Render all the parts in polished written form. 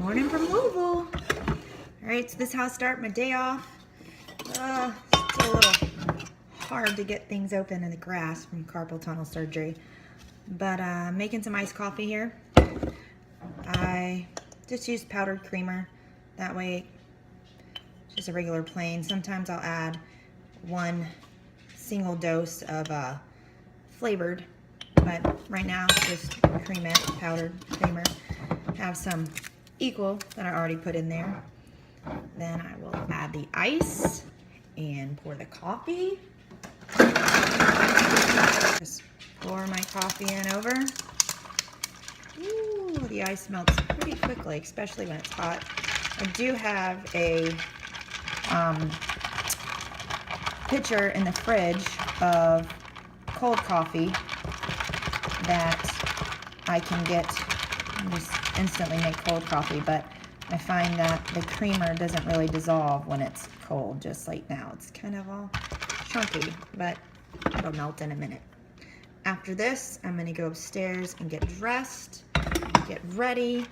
Morning from Louisville. All right, so this is how I start my day off. Still a little hard to get things open in the grass from carpal tunnel surgery, but making some iced coffee here. I just use powdered creamer. That way, just a regular plain. Sometimes I'll add one single dose of flavored, but right now just cream it, powdered creamer. Have some equal that I already put in there. Then I will add the ice and pour the coffee. Just pour my coffee in over. Ooh, the ice melts pretty quickly, especially when it's hot. I do have a pitcher in the fridge of cold coffee that I can get, just instantly make cold coffee, but I find that the creamer doesn't really dissolve when it's cold, just like now. It's kind of all chunky, but it'll melt in a minute. After this, I'm gonna go upstairs and get dressed, get ready,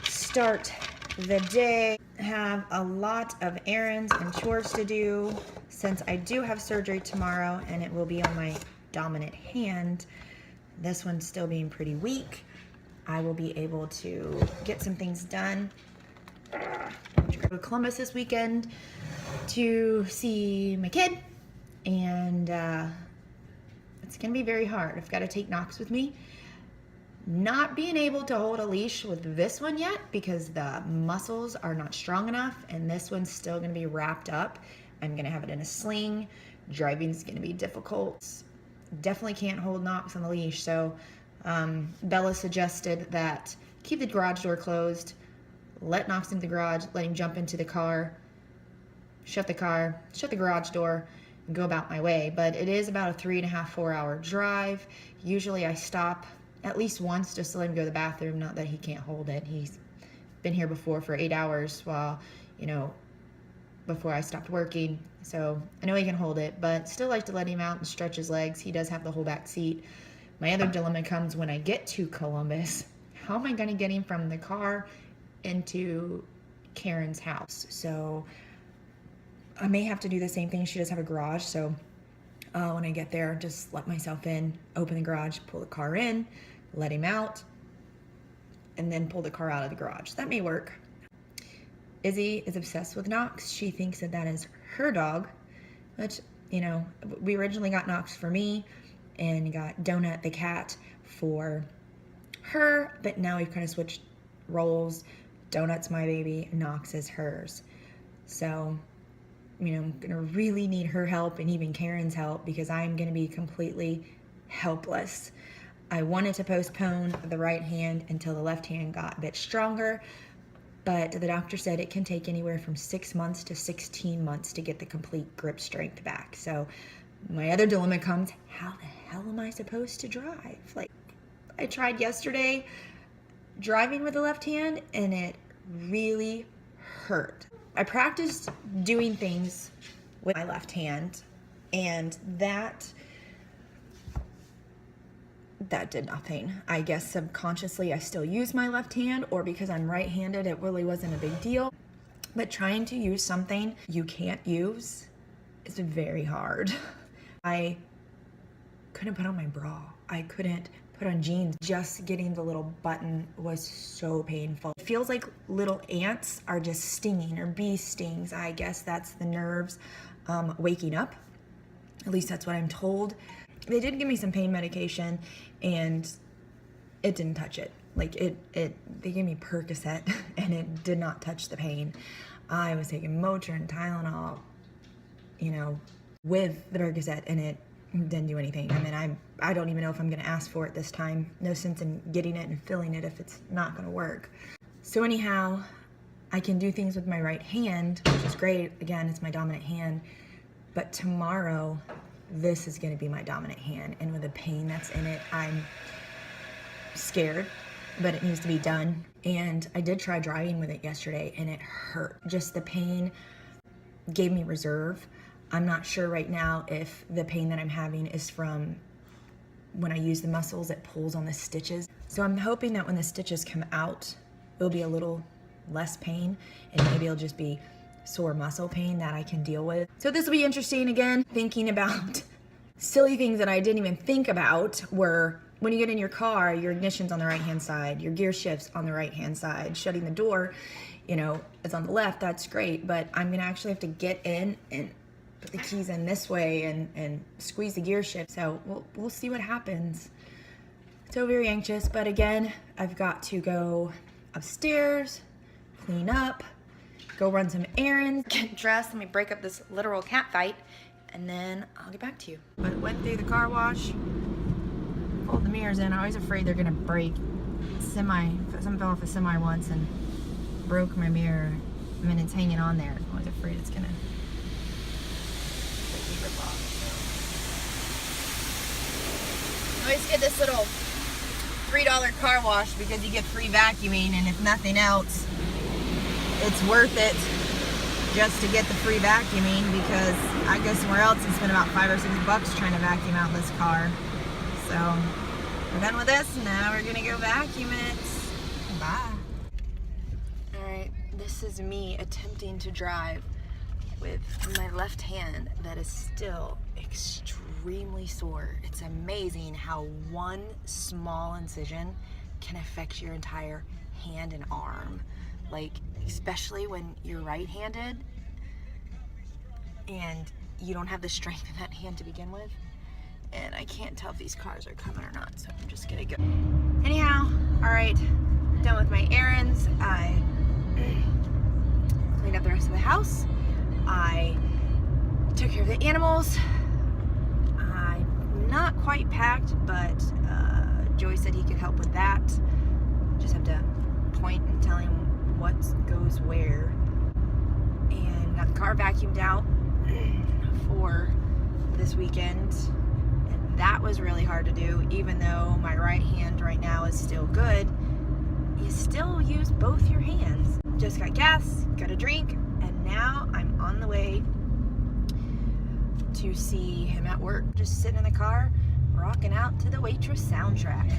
start the day. Have a lot of errands and chores to do since I do have surgery tomorrow and it will be on my dominant hand. This one's still being pretty weak. I will be able to get some things done. I'm going to go to Columbus this weekend to see my kid, and it's going to be very hard. I've got to take Knox with me. Not being able to hold a leash with this one yet because the muscles are not strong enough, and this one's still going to be wrapped up. I'm going to have it in a sling. Driving is going to be difficult. Definitely can't hold Knox on the leash, so Bella suggested that keep the garage door closed, let Knox into the garage, let him jump into the car, shut the garage door, and go about my way. But it is about a 3.5, 4-hour drive. Usually I stop at least once just to let him go to the bathroom, not that he can't hold it. He's been here before for 8 hours while, before I stopped working. So I know he can hold it, but still like to let him out and stretch his legs. He does have the whole back seat. My other dilemma comes when I get to Columbus. How am I going to get him from the car into Karen's house? So I may have to do the same thing. She does have a garage, so when I get there, just let myself in, open the garage, pull the car in, let him out, and then pull the car out of the garage. That may work. Izzy is obsessed with Knox. She thinks that that is her dog, which, we originally got Knox for me and got Donut the cat for her, but now we've kind of switched roles. Donut's my baby, Knox is hers. So, I'm gonna really need her help and even Karen's help because I'm gonna be completely helpless. I wanted to postpone the right hand until the left hand got a bit stronger, but the doctor said it can take anywhere from 6 months to 16 months to get the complete grip strength back. So my other dilemma comes, how the hell am I supposed to drive? Like, I tried yesterday driving with the left hand and it really hurt. I practiced doing things with my left hand and that did nothing. I guess subconsciously I still use my left hand, or because I'm right-handed, it really wasn't a big deal. But trying to use something you can't use is very hard. I couldn't put on my bra. I couldn't put on jeans. Just getting the little button was so painful. It feels like little ants are just stinging, or bee stings. I guess that's the nerves waking up. At least that's what I'm told. They did give me some pain medication and it didn't touch it. Like they gave me Percocet and it did not touch the pain. I was taking Motrin, Tylenol, with the Percocet, and it didn't do anything. I mean, I don't even know if I'm gonna ask for it this time. No sense in getting it and filling it if it's not gonna work. So anyhow, I can do things with my right hand, which is great. Again, it's my dominant hand. But tomorrow, this is gonna be my dominant hand. And with the pain that's in it, I'm scared, but it needs to be done. And I did try driving with it yesterday and it hurt. Just the pain gave me reserve. I'm not sure right now if the pain that I'm having is from when I use the muscles, it pulls on the stitches. So I'm hoping that when the stitches come out, it'll be a little less pain, and maybe it'll just be sore muscle pain that I can deal with. So this will be interesting. Again, thinking about silly things that I didn't even think about were when you get in your car, your ignition's on the right hand side, your gear shift's on the right hand side, shutting the door, you know, it's on the left. That's great, but I'm gonna actually have to get in and put the keys in this way and squeeze the gear shift. So we'll see what happens. So very anxious, but again, I've got to go upstairs, clean up, go run some errands, get dressed. Let me break up this literal cat fight, and then I'll get back to you. But went through the car wash, pulled the mirrors in. I was afraid they're gonna break. Something fell off a semi once and broke my mirror. I mean, it's hanging on there. I was afraid it's gonna completely rip off. I always get this little $3 car wash because you get free vacuuming, and if nothing else, it's worth it just to get the free vacuuming, because I go somewhere else and spend about $5 or $6 trying to vacuum out this car. So we're done with this. Now we're gonna go vacuum it. Bye. All right, this is me attempting to drive with my left hand that is still extremely sore. It's amazing how one small incision can affect your entire hand and arm. Like, especially when you're right-handed and you don't have the strength in that hand to begin with. And I can't tell if these cars are coming or not, so I'm just gonna go. Anyhow, all right, done with my errands. I cleaned up the rest of the house. I took care of the animals. I'm not quite packed, but Joey said he could help with that. Just have to point and tell him what goes where. And got the car vacuumed out for this weekend. And that was really hard to do, even though my right hand right now is still good. You still use both your hands. Just got gas, got a drink, and now I'm on the way to see him at work. Just sitting in the car, rocking out to the Waitress soundtrack.